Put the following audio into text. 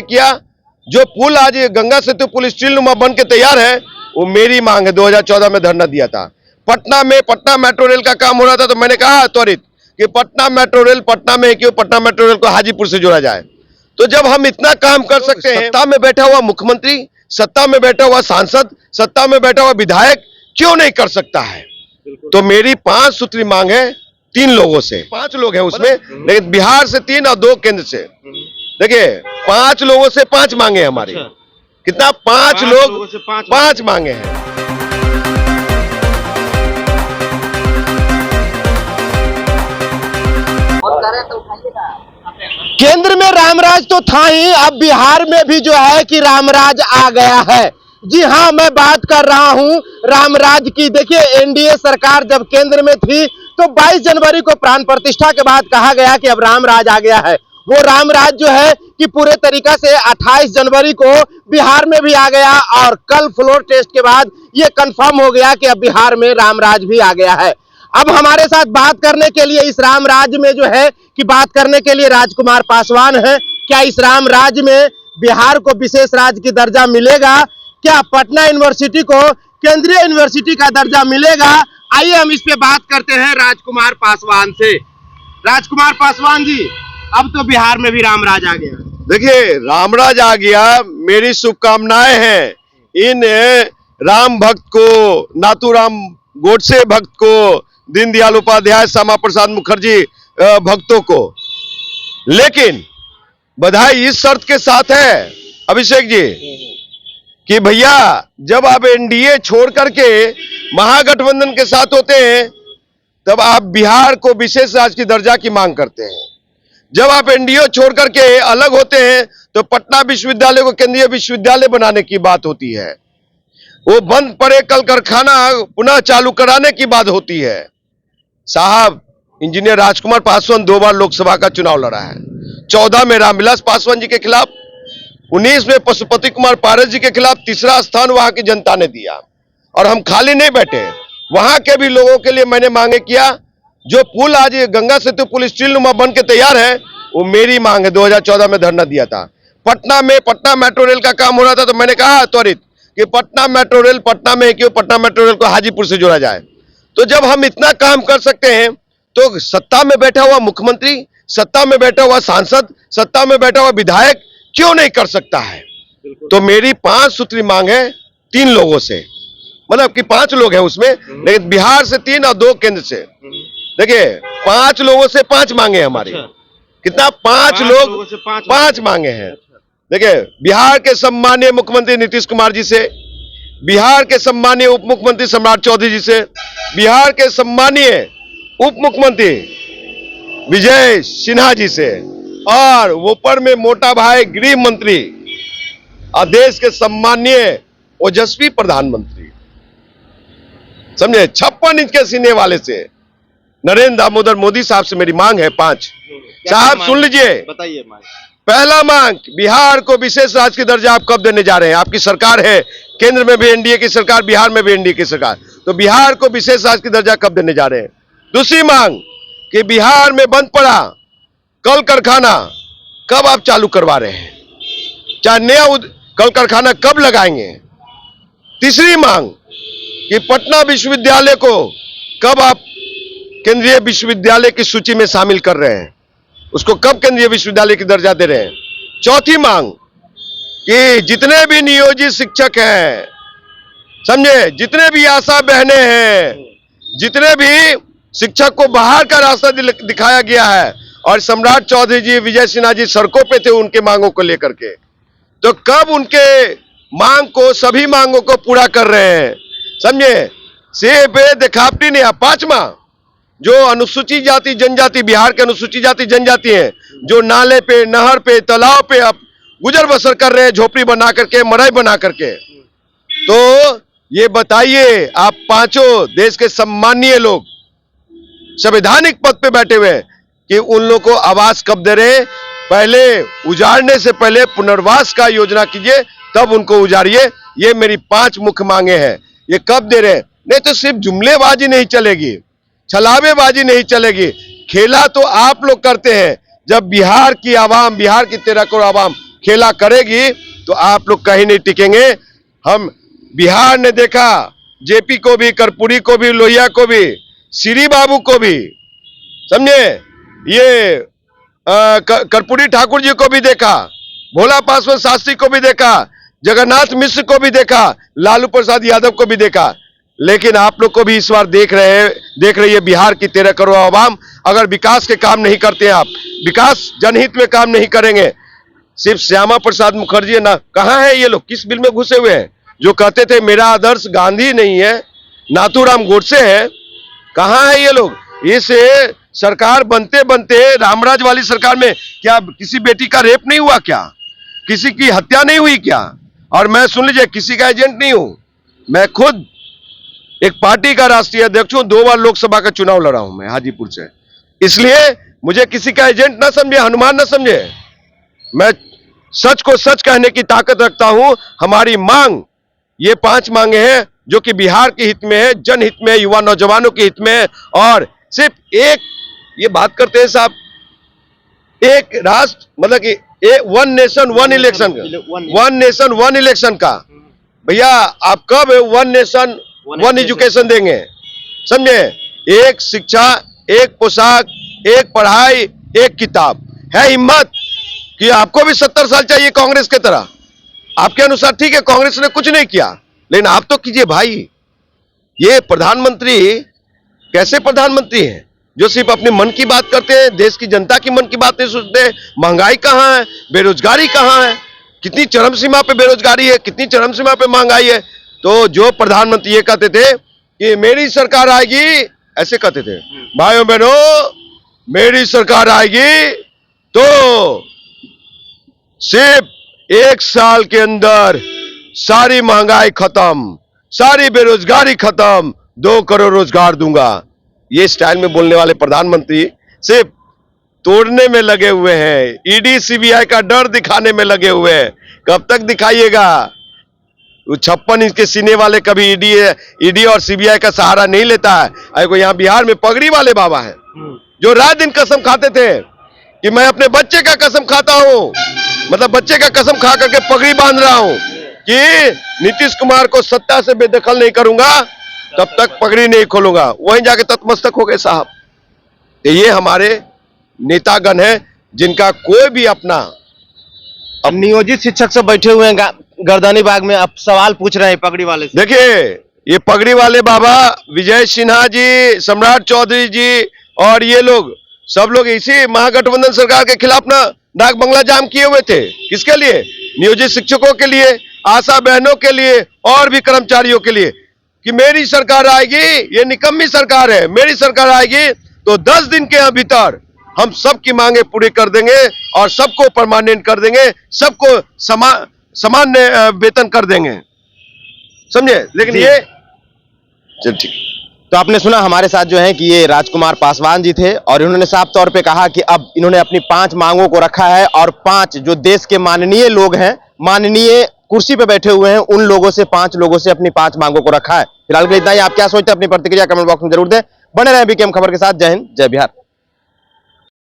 किया। जो पुल आज गंगा सेतु पुल स्टील नुमा बन के तैयार है, वो मेरी मांग है। 2014 में धरना दिया था। पटना में पटना मेट्रो रेल का काम हो रहा था, तो मैंने कहा त्वरित कि पटना मेट्रो रेल पटना में क्यों, पटना मेट्रो रेल को हाजीपुर से जोड़ा जाए। तो जब हम इतना काम कर सकते हैं, सत्ता में बैठा हुआ मुख्यमंत्री, सत्ता में बैठा हुआ सांसद, सत्ता में बैठा हुआ विधायक क्यों नहीं कर सकता है? तो मेरी 5 सूत्री मांग है 3 लोगों से। 5 लोग हैं उसमें, लेकिन बिहार से 3 और 2 केंद्र से। देखिए 5 लोगों से 5 मांगे हमारी। कितना? 5 लोग 5 मांगे हैं। केंद्र में रामराज तो था ही, अब बिहार में भी जो है कि रामराज आ गया है। जी हाँ, मैं बात कर रहा हूं रामराज की। देखिए एनडीए सरकार जब केंद्र में थी तो 22 जनवरी को प्राण प्रतिष्ठा के बाद कहा गया कि अब रामराज आ गया है। वो रामराज जो है कि पूरे तरीका से 28 जनवरी को बिहार में भी आ गया और कल फ्लोर टेस्ट के बाद ये कंफर्म हो गया कि अब बिहार में रामराज भी आ गया है। अब हमारे साथ बात करने के लिए इस रामराज में जो है कि बात करने के लिए राजकुमार पासवान है। क्या इस रामराज में बिहार को विशेष राज्य की दर्जा मिलेगा? क्या पटना यूनिवर्सिटी को केंद्रीय यूनिवर्सिटी का दर्जा मिलेगा? आइए हम इस पे बात करते हैं राजकुमार पासवान से। राजकुमार पासवान जी, अब तो बिहार में भी रामराज आ गया। देखिए रामराज आ गया, मेरी शुभकामनाएं हैं इन राम भक्त को, नाथूराम गोडसे भक्त को, दीनदयाल उपाध्याय, श्यामा प्रसाद मुखर्जी भक्तों को। लेकिन बधाई इस शर्त के साथ है अभिषेक जी कि भैया जब आप एनडीए छोड़ करके महागठबंधन के साथ होते हैं, तब आप बिहार को विशेष राज्य की दर्जा की मांग करते हैं। जब आप एनडीए छोड़ करके अलग होते हैं तो पटना विश्वविद्यालय को केंद्रीय विश्वविद्यालय बनाने की बात होती है। वो बंद पड़े कल कारखाना पुनः चालू कराने की बात होती है। साहब इंजीनियर राजकुमार पासवान 2 बार लोकसभा का चुनाव लड़ा है। 14 में रामविलास पासवान जी के खिलाफ, 19 में पशुपति कुमार पारस जी के खिलाफ। 3रा स्थान वहां की जनता ने दिया और हम खाली नहीं बैठे। वहां के भी लोगों के लिए मैंने मांगे किया। जो पुल आज गंगा सेतु पुल स्टील नुमा बन के तैयार है, वो मेरी मांग है। 2014 में धरना दिया था। पटना में पटना मेट्रो रेल का काम हो रहा था, तो मैंने कहा त्वरित कि पटना मेट्रो रेल पटना में क्यों, पटना मेट्रो रेल को हाजीपुर से जोड़ा जाए। तो जब हम इतना काम कर सकते हैं, तो सत्ता में बैठा हुआ मुख्यमंत्री, सत्ता में बैठा हुआ सांसद, सत्ता में बैठा हुआ विधायक क्यों नहीं कर सकता है? तो मेरी 5 सूत्री मांग है 3 लोगों से। मतलब कि 5 लोग हैं उसमें, लेकिन बिहार से 3 और 2 केंद्र से। देखिए 5 लोगों से 5 मांगे हमारी। कितना? 5 लोग 5 मांगे हैं। देखिए बिहार के सम्मानीय मुख्यमंत्री नीतीश कुमार जी से, बिहार के सम्मानीय उप मुख्यमंत्री सम्राट चौधरी जी से, बिहार के सम्मानीय उप मुख्यमंत्री विजय सिन्हा जी से, और ऊपर में मोटा भाई गृह मंत्री और देश के सम्मानीय ओजस्वी प्रधानमंत्री, समझे, 56 इंच के सीने वाले से नरेंद्र दामोदर मोदी साहब से मेरी मांग है 5। साहब सुन लीजिए, बताइए। पहला मांग, बिहार को विशेष राज्य की दर्जा आप कब देने जा रहे हैं? आपकी सरकार है, केंद्र में भी एनडीए की सरकार, बिहार में भी एनडीए की सरकार, तो बिहार को विशेष राज्य की दर्जा कब देने जा रहे हैं? दूसरी मांग कि बिहार में बंद पड़ा कल कारखाना कब आप चालू करवा रहे हैं? चाहे नया कल कारखाना कब लगाएंगे? तीसरी मांग कि पटना विश्वविद्यालय को कब आप केंद्रीय विश्वविद्यालय की सूची में शामिल कर रहे हैं? उसको कब केंद्रीय विश्वविद्यालय की दर्जा दे रहे हैं? चौथी मांग कि जितने भी नियोजित शिक्षक हैं, समझे, जितने भी आशा बहनें हैं, जितने भी शिक्षक को बाहर का रास्ता दिखाया गया है, और सम्राट चौधरी जी, विजय सिन्हा जी सड़कों पे थे उनके मांगों को लेकर के, तो कब उनके मांग को, सभी मांगों को पूरा कर रहे हैं? समझे, से पे दिखावटी नहीं। 5वां, जो अनुसूचित जाति जनजाति, बिहार के अनुसूचित जाति जनजाति हैं, जो नाले पे, नहर पे, तालाब पे आप गुजर बसर कर रहे हैं, झोपड़ी बना करके, मड़ई बना करके, तो ये बताइए आप पांचों देश के सम्मानीय लोग संवैधानिक पद पे बैठे हुए हैं कि उन लोगों को आवास कब दे रहे हैं? पहले उजाड़ने से पहले पुनर्वास का योजना कीजिए, तब उनको उजाड़िए। ये मेरी 5 मुख्य मांगे हैं। ये कब दे रहे हैं? नहीं तो सिर्फ जुमलेबाजी नहीं चलेगी, छलावेबाजी नहीं चलेगी। खेला तो आप लोग करते हैं। जब बिहार की आवाम, बिहार की 13 करोड़ आवाम खेला करेगी तो आप लोग कहीं नहीं टिकेंगे। हम बिहार ने देखा, जेपी को भी, कर्पूरी को भी, लोहिया को भी, श्री बाबू को भी, समझे, ये कर्पूरी ठाकुर जी को भी देखा, भोला पासवान शास्त्री को भी देखा, जगन्नाथ मिश्र को भी देखा, लालू प्रसाद यादव को भी देखा। लेकिन आप लोग को भी इस बार देख रही है बिहार की 13 करोड़ आवाम। अगर विकास के काम नहीं करते, आप विकास जनहित में काम नहीं करेंगे, सिर्फ श्यामा प्रसाद मुखर्जी ना, कहां है ये लोग, किस बिल में घुसे हुए हैं? जो कहते थे मेरा आदर्श गांधी नहीं है, नाथूराम गोडसे है, कहां है ये लोग? इस सरकार बनते बनते रामराज वाली सरकार में क्या किसी बेटी का रेप नहीं हुआ क्या? किसी की हत्या नहीं हुई क्या? और मैं, सुन लीजिए, किसी का एजेंट नहीं हूं, मैं खुद एक पार्टी का राष्ट्रीय अध्यक्ष हूं, 2 बार लोकसभा का चुनाव लड़ा हूं मैं हाजीपुर से। इसलिए मुझे किसी का एजेंट ना समझे, हनुमान ना समझे। मैं सच को सच कहने की ताकत रखता हूं। हमारी मांग, ये 5 मांगे हैं जो कि बिहार के हित में है, जनहित में, युवा नौजवानों के हित में है। और सिर्फ एक ये बात करते हैं साहब, एक राष्ट्र, मतलब कि one nation one election, one nation one election का। भैया आप कब वन नेशन वन एजुकेशन देंगे? समझे, एक शिक्षा, एक पोशाक, एक पढ़ाई, एक किताब। है हिम्मत कि आपको भी 70 साल चाहिए कांग्रेस के तरह? आपके अनुसार ठीक है, कांग्रेस ने कुछ नहीं किया, लेकिन आप तो कीजिए भाई। ये प्रधानमंत्री कैसे प्रधानमंत्री हैं जो सिर्फ अपने मन की बात करते हैं, देश की जनता की मन की बात नहीं सोचते? महंगाई कहां है, बेरोजगारी कहां है, कितनी चरम सीमा पे बेरोजगारी है, कितनी चरम सीमा पे महंगाई है। तो जो प्रधानमंत्री ये कहते थे कि मेरी सरकार आएगी, ऐसे कहते थे, भाइयों बहनों, मेरी सरकार आएगी तो सिर्फ 1 साल के अंदर सारी महंगाई खत्म, सारी बेरोजगारी खत्म, 2 करोड़ रोजगार दूंगा। ये स्टाइल में बोलने वाले प्रधानमंत्री सिर्फ तोड़ने में लगे हुए हैं, ईडी सीबीआई का डर दिखाने में लगे हुए हैं। कब तक दिखाइएगा? 56 इंच के सीने वाले कभी ईडी और सीबीआई का सहारा नहीं लेता है। अरे यहाँ बिहार में पगड़ी वाले बाबा हैं जो रात दिन कसम खाते थे कि मैं अपने बच्चे का कसम खाता हूं, मतलब बच्चे का कसम खा करके पगड़ी बांध रहा हूं कि नीतीश कुमार को सत्ता से बेदखल नहीं करूंगा, तब तक पगड़ी नहीं खोलूंगा। वहीं जाके तत्मस्तक हो गए साहब। ये हमारे नेतागण हैं जिनका कोई भी अपना। अब नियोजित शिक्षक सब बैठे हुए हैं गर्दनी बाग में, अब सवाल पूछ रहे हैं पगड़ी वाले से। देखिए, ये पगड़ी वाले बाबा, विजय सिन्हा जी, सम्राट चौधरी जी और ये लोग, सब लोग इसी महागठबंधन सरकार के खिलाफ ना डाक बंगला जाम किए हुए थे। किसके लिए? नियोजित शिक्षकों के लिए, आशा बहनों के लिए और भी कर्मचारियों के लिए, कि मेरी सरकार आएगी, ये निकम्मी सरकार है, मेरी सरकार आएगी तो 10 दिन के भीतर हम सबकी मांगे पूरी कर देंगे और सबको परमानेंट कर देंगे, सबको सामान्य वेतन कर देंगे, समझे। लेकिन ये चल ठीक। तो आपने सुना हमारे साथ जो है कि ये राजकुमार पासवान जी थे और इन्होंने साफ तौर पे कहा कि अब इन्होंने अपनी 5 मांगों को रखा है और 5 जो देश के माननीय लोग हैं, माननीय कुर्सी पे बैठे हुए हैं, उन लोगों से, 5 लोगों से अपनी 5 मांगों को रखा है। फिलहाल के लिए इतना ही। आप क्या सोचते हैं अपनी प्रतिक्रिया कमेंट बॉक्स में जरूर दें। बने रहें बीकेएम खबर के साथ। जय हिंद, जय बिहार।